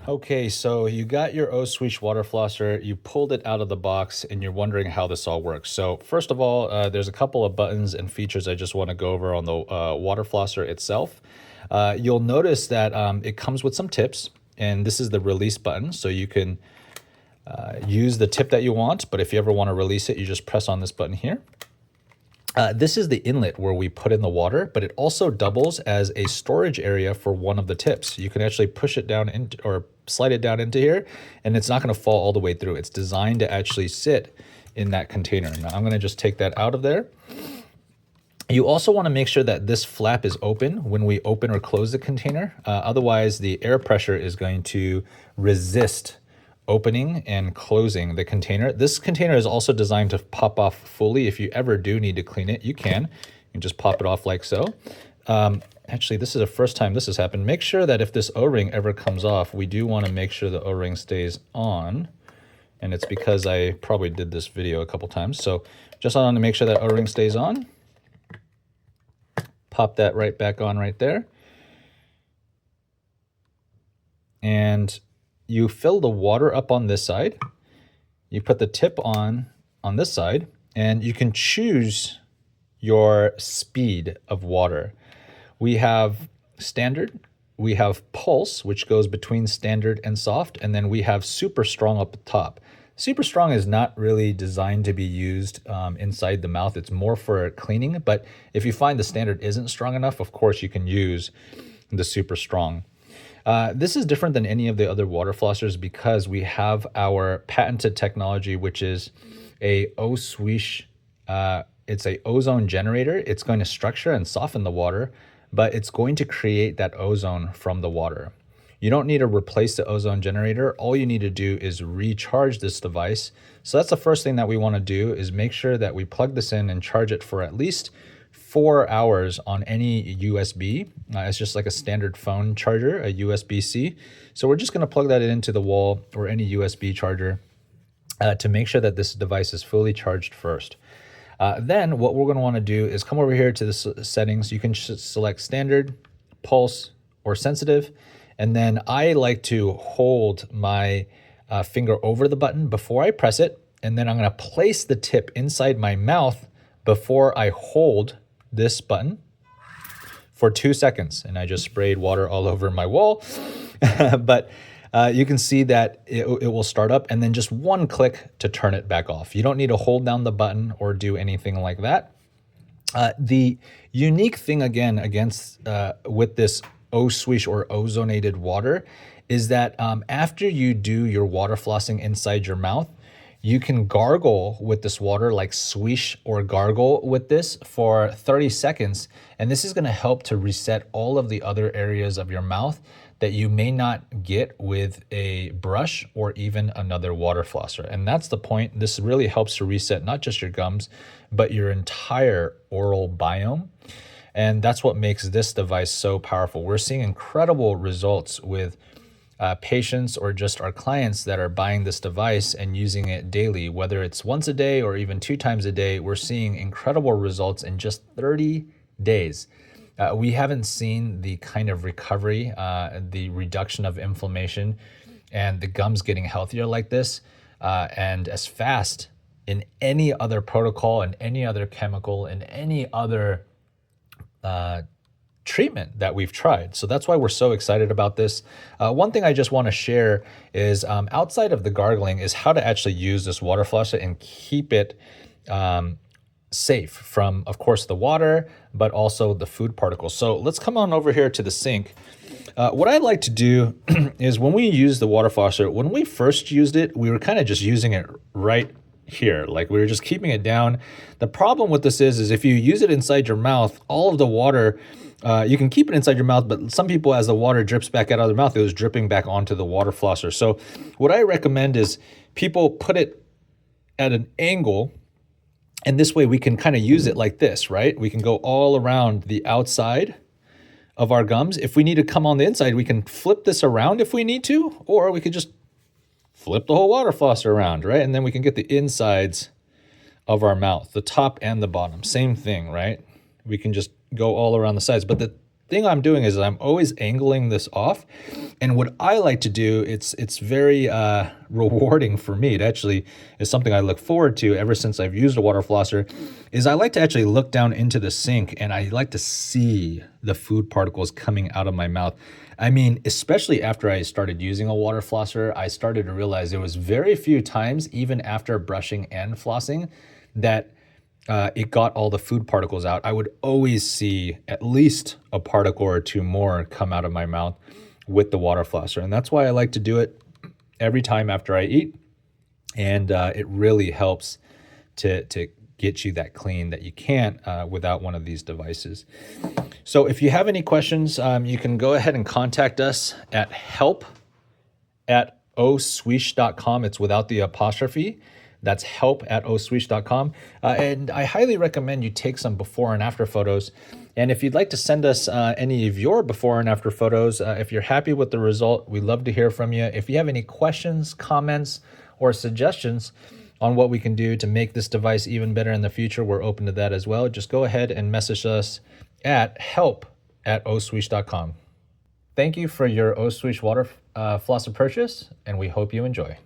Okay, so you got your O Swish water flosser, you pulled it out of the box, and you're wondering how this all works. So first of all, there's a couple of buttons and features I just want to go over on the water flosser itself. You'll notice that it comes with some tips, and this is the release button, so you can use the tip that you want, but if you ever want to release it, you just press on this button here. This is the inlet where we put in the water, but it also doubles as a storage area for one of the tips. You can actually push it down into, or slide it down into here, and it's not going to fall all the way through. It's designed to actually sit in that container. Now I'm going to just take that out of there. You also want to make sure that this flap is open when we open or close the container. Otherwise, the air pressure is going to resist opening and closing the container. This container is also designed to pop off fully. If you ever do need to clean it, you can. You can just pop it off like so. Actually, this is the first time this has happened. Make sure that if this O-ring ever comes off, we do want to make sure the O-ring stays on. And it's because I probably did this video a couple times. So just want to make sure that O-ring stays on. Pop that right back on right there. And you fill the water up on this side. You put the tip on this side, and you can choose your speed of water. We have standard, we have pulse, which goes between standard and soft, and then we have super strong up the top. Super strong is not really designed to be used inside the mouth. It's more for cleaning, but if you find the standard isn't strong enough, of course you can use the super strong. This is different than any of the other water flossers because we have our patented technology, which is a O-Swish. It's a ozone generator. It's going to structure and soften the water, but it's going to create that ozone from the water. You don't need to replace the ozone generator. All you need to do is recharge this device. So that's the first thing that we want to do is make sure that we plug this in and charge it for at least 4 hours on any USB. It's just like a standard phone charger, a USB-C. So we're just going to plug that into the wall or any USB charger to make sure that this device is fully charged first. Then what we're going to want to do is come over here to the settings. You can select standard, pulse, or sensitive. And then I like to hold my finger over the button before I press it. And then I'm going to place the tip inside my mouth before I hold this button for 2 seconds. And I just sprayed water all over my wall. But you can see that it will start up and then just one click to turn it back off. You don't need to hold down the button or do anything like that. The unique thing again with this O-Swish or ozonated water is that after you do your water flossing inside your mouth, you can gargle with this water, like swish or gargle with this for 30 seconds. And this is going to help to reset all of the other areas of your mouth that you may not get with a brush or even another water flosser. And that's the point. This really helps to reset not just your gums, but your entire oral biome. And that's what makes this device so powerful. We're seeing incredible results with patients or just our clients that are buying this device and using it daily, whether it's once a day or even 2 times a day. We're seeing incredible results in just 30 days. We haven't seen the kind of recovery, the reduction of inflammation, and the gums getting healthier like this, and as fast in any other protocol and any other chemical and any other treatment that we've tried. So that's why we're so excited about this. One thing I just want to share is outside of the gargling is how to actually use this water flosser and keep it safe from, of course, the water, but also the food particles. So let's come on over here to the sink. What I like to do is when we use the water flosser, when we first used it, we were kind of just using it right here, like we were just keeping it down. The problem with this is if you use it inside your mouth, all of the water, you can keep it inside your mouth, but some people, as the water drips back out of their mouth, it was dripping back onto the water flosser. So what I recommend is people put it at an angle, and this way we can kind of use it like this, right? We can go all around the outside of our gums. If we need to come on the inside, we can flip this around if we need to, or we could just flip the whole water flosser around, right? And then we can get the insides of our mouth, the top and the bottom, same thing, right? We can just go all around the sides. But the thing I'm doing is I'm always angling this off. And what I like to do, it's very rewarding for me. It actually is something I look forward to ever since I've used a water flosser, is I like to actually look down into the sink and I like to see the food particles coming out of my mouth. I mean, especially after I started using a water flosser, I started to realize there was very few times, even after brushing and flossing, that it got all the food particles out. I would always see at least a particle or two more come out of my mouth with the water flosser. And that's why I like to do it every time after I eat. And it really helps to get you that clean that you can't without one of these devices. So if you have any questions, you can go ahead and contact us at help@oswish.com. It's without the apostrophe. That's help@oswish.com. And I highly recommend you take some before and after photos. And if you'd like to send us any of your before and after photos, if you're happy with the result, we'd love to hear from you. If you have any questions, comments, or suggestions on what we can do to make this device even better in the future, we're open to that as well. Just go ahead and message us at help@oswish.com. Thank you for your Oswish water flosser purchase, and we hope you enjoy.